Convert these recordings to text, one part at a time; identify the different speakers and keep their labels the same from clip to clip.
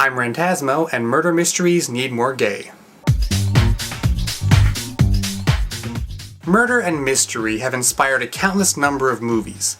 Speaker 1: I'm Rantasmo, and murder mysteries need more gay. Murder and mystery have inspired a countless number of movies,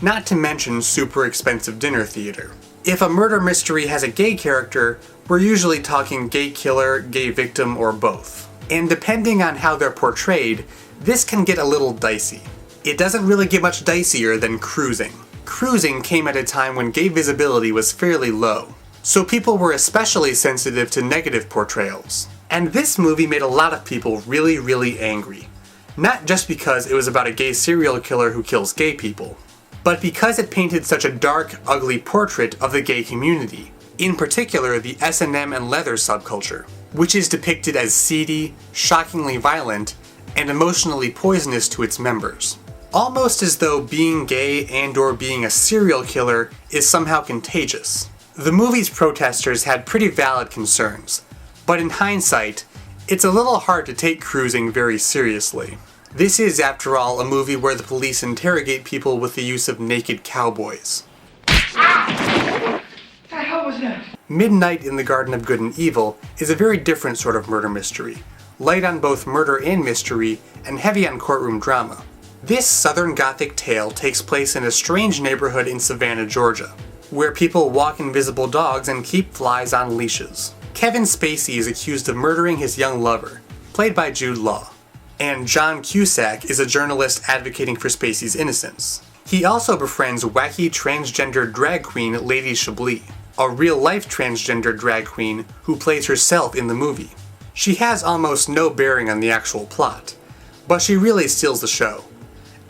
Speaker 1: not to mention super expensive dinner theater. If a murder mystery has a gay character, we're usually talking gay killer, gay victim, or both. And depending on how they're portrayed, this can get a little dicey. It doesn't really get much dicier than Cruising. Cruising came at a time when gay visibility was fairly low, so people were especially sensitive to negative portrayals. And this movie made a lot of people really, really angry. Not just because it was about a gay serial killer who kills gay people, but because it painted such a dark, ugly portrait of the gay community, in particular the S&M and leather subculture, which is depicted as seedy, shockingly violent, and emotionally poisonous to its members. Almost as though being gay and/or being a serial killer is somehow contagious. The movie's protesters had pretty valid concerns, but in hindsight, it's a little hard to take Cruising very seriously. This is, after all, a movie where the police interrogate people with the use of naked cowboys.
Speaker 2: What the hell was that?
Speaker 1: Midnight in the Garden of Good and Evil is a very different sort of murder mystery, light on both murder and mystery, and heavy on courtroom drama. This Southern Gothic tale takes place in a strange neighborhood in Savannah, Georgia, where people walk invisible dogs and keep flies on leashes. Kevin Spacey is accused of murdering his young lover, played by Jude Law, and John Cusack is a journalist advocating for Spacey's innocence. He also befriends wacky transgender drag queen Lady Chablis, a real-life transgender drag queen who plays herself in the movie. She has almost no bearing on the actual plot, but she really steals the show,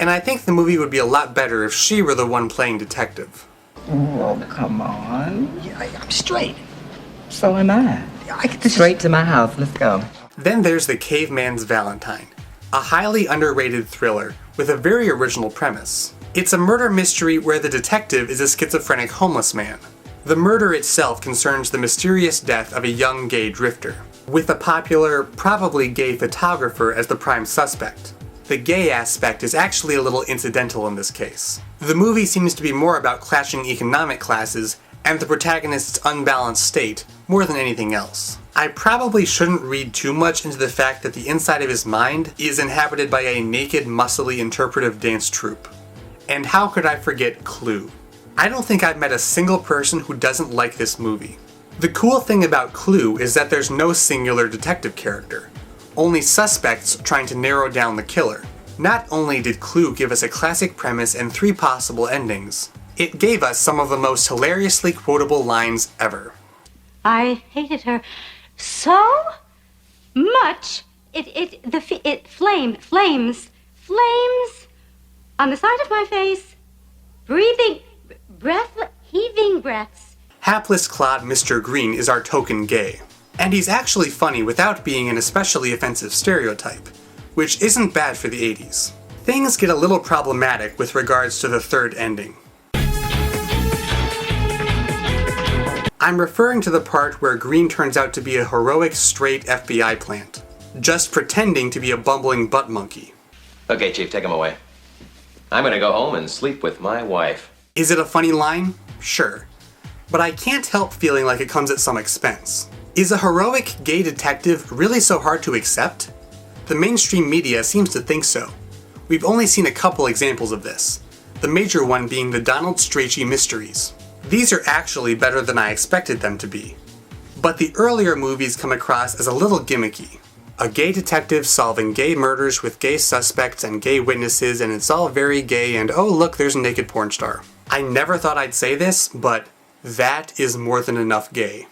Speaker 1: and I think the movie would be a lot better if she were the one playing detective.
Speaker 3: Oh, come on.
Speaker 2: Yeah, I'm straight.
Speaker 3: So am I. Straight to my house. Let's go.
Speaker 1: Then there's The Caveman's Valentine, a highly underrated thriller with a very original premise. It's a murder mystery where the detective is a schizophrenic homeless man. The murder itself concerns the mysterious death of a young gay drifter, with a popular, probably gay photographer as the prime suspect. The gay aspect is actually a little incidental in this case. The movie seems to be more about clashing economic classes and the protagonist's unbalanced state more than anything else. I probably shouldn't read too much into the fact that the inside of his mind is inhabited by a naked, muscly interpretive dance troupe. And how could I forget Clue? I don't think I've met a single person who doesn't like this movie. The cool thing about Clue is that there's no singular detective character, only suspects trying to narrow down the killer. Not only did Clue give us a classic premise and 3 possible endings, it gave us some of the most hilariously quotable lines ever.
Speaker 4: I hated her so much. Flames on the side of my face, heaving breaths.
Speaker 1: Hapless clod Mr. Green is our token gay. And he's actually funny without being an especially offensive stereotype, which isn't bad for the 80s. Things get a little problematic with regards to the third ending. I'm referring to the part where Green turns out to be a heroic straight FBI plant, just pretending to be a bumbling butt monkey.
Speaker 5: Okay, Chief, take him away. I'm gonna go home and sleep with my wife.
Speaker 1: Is it a funny line? Sure. But I can't help feeling like it comes at some expense. Is a heroic gay detective really so hard to accept? The mainstream media seems to think so. We've only seen a couple examples of this, the major one being the Donald Strachey Mysteries. These are actually better than I expected them to be. But the earlier movies come across as a little gimmicky. A gay detective solving gay murders with gay suspects and gay witnesses, and it's all very gay, and oh look, there's a naked porn star. I never thought I'd say this, but that is more than enough gay.